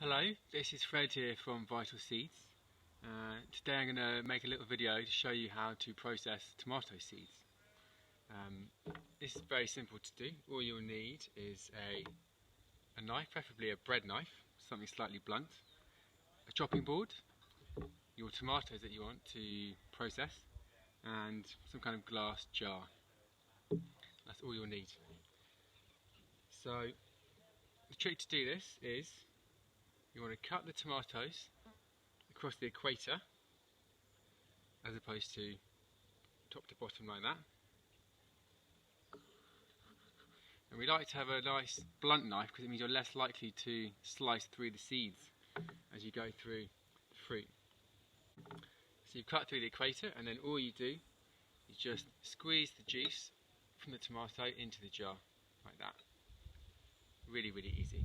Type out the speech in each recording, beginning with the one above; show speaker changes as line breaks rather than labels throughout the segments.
Hello, this is Fred here from Vital Seeds. Today I'm going to make a little video to show you how to process tomato seeds. This is very simple to do. All you'll need is a knife, preferably a bread knife, something slightly blunt, a chopping board, your tomatoes that you want to process, and some kind of glass jar. That's all you'll need. So the trick to do this is you want to cut the tomatoes across the equator as opposed to top to bottom like that. And we like to have a nice blunt knife because it means you're less likely to slice through the seeds as you go through the fruit. So you've cut through the equator, and then all you do is just squeeze the juice from the tomato into the jar like that. Really, really easy.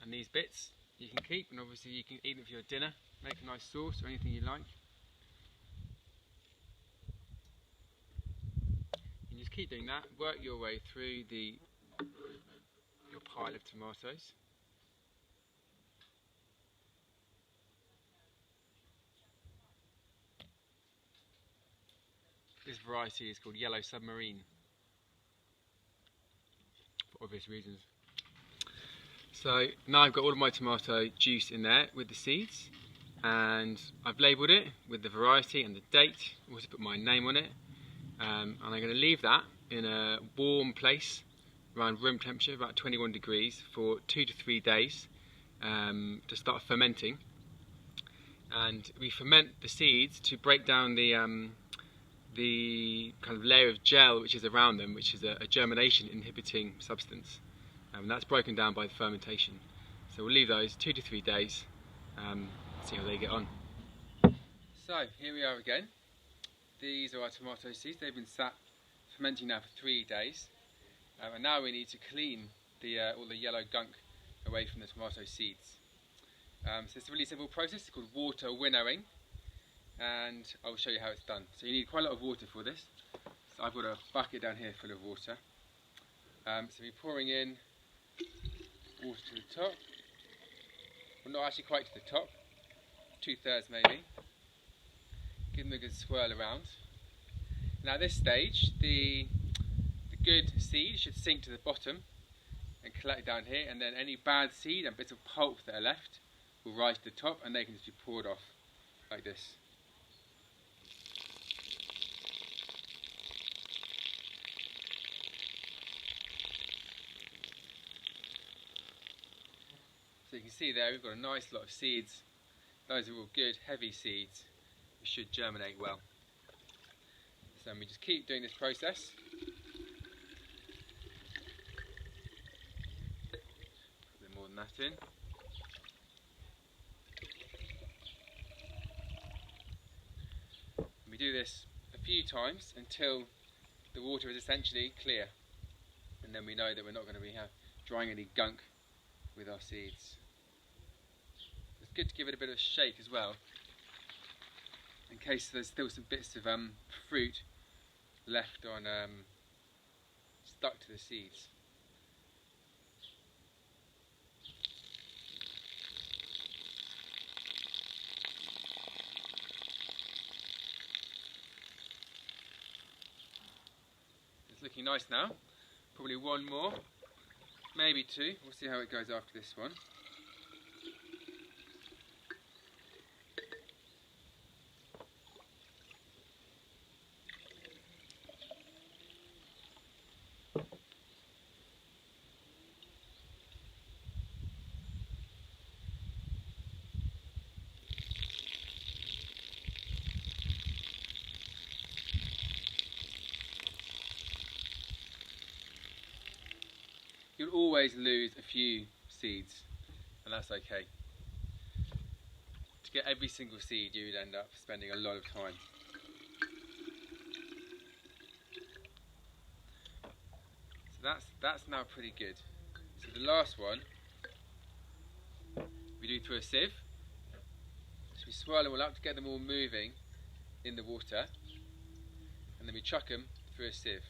And these bits you can keep, and obviously you can eat them for your dinner, make a nice sauce or anything you like. You just keep doing that, work your way through your pile of tomatoes. This variety is called Yellow Submarine, for obvious reasons. So now I've got all of my tomato juice in there with the seeds, and I've labelled it with the variety and the date. I've also put my name on it, and I'm going to leave that in a warm place around room temperature, about 21 degrees, for 2 to 3 days to start fermenting. And we ferment the seeds to break down the kind of layer of gel which is around them, which is a germination inhibiting substance. And that's broken down by the fermentation. So we'll leave those 2 to 3 days, see how they get on. So here we are again. These are our tomato seeds. They've been sat fermenting now for 3 days. And now we need to clean all the yellow gunk away from the tomato seeds. So it's a really simple process. It's called water winnowing, and I'll show you how it's done. So you need quite a lot of water for this. So I've got a bucket down here full of water. So we're pouring in water to the top. Well, not actually quite to the top, 2/3 maybe. Give them a good swirl around. Now at this stage, the good seed should sink to the bottom and collect down here, and then any bad seed and bits of pulp that are left will rise to the top, and they can just be poured off like this. So you can see there we've got a nice lot of seeds. Those are all good, heavy seeds which should germinate well. So we just keep doing this process. Put a bit more than that in. And we do this a few times until the water is essentially clear, and then we know that we're not going to be drying any gunk with our seeds. It's good to give it a bit of a shake as well, in case there's still some bits of fruit left on stuck to the seeds. It's looking nice now. Probably one more, maybe two. We'll see how it goes after this one. You'll always lose a few seeds, and that's okay. To get every single seed, you'd end up spending a lot of time. So that's now pretty good. So the last one we do through a sieve. So we swirl them all up to get them all moving in the water, and then we chuck them through a sieve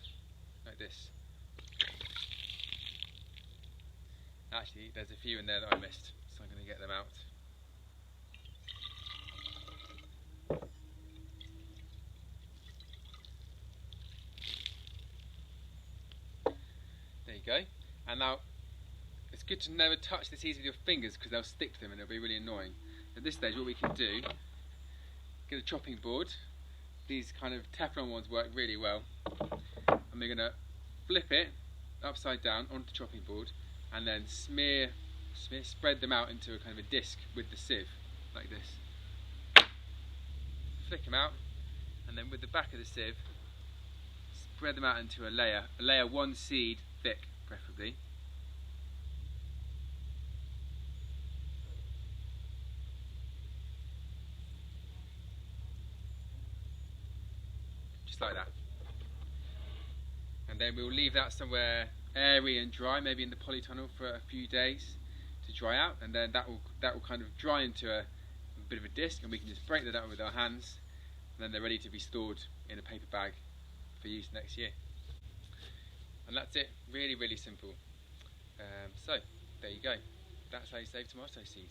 like this. Actually, there's a few in there that I missed, so I'm going to get them out. There you go. And now, it's good to never touch the seeds with your fingers because they'll stick to them and it'll be really annoying. At this stage, what we can do, get a chopping board. These kind of Teflon ones work really well. And we're going to flip it upside down onto the chopping board and then spread them out into a kind of a disc with the sieve, like this. Flick them out, and then with the back of the sieve, spread them out into a layer 1 seed thick, preferably. Just like that. And then we'll leave that somewhere airy and dry, maybe in the polytunnel for a few days to dry out, and then that will kind of dry into a bit of a disc, and we can just break that out with our hands, and then they're ready to be stored in a paper bag for use next year. And that's it, really, really simple. So there you go, that's how you save tomato seed.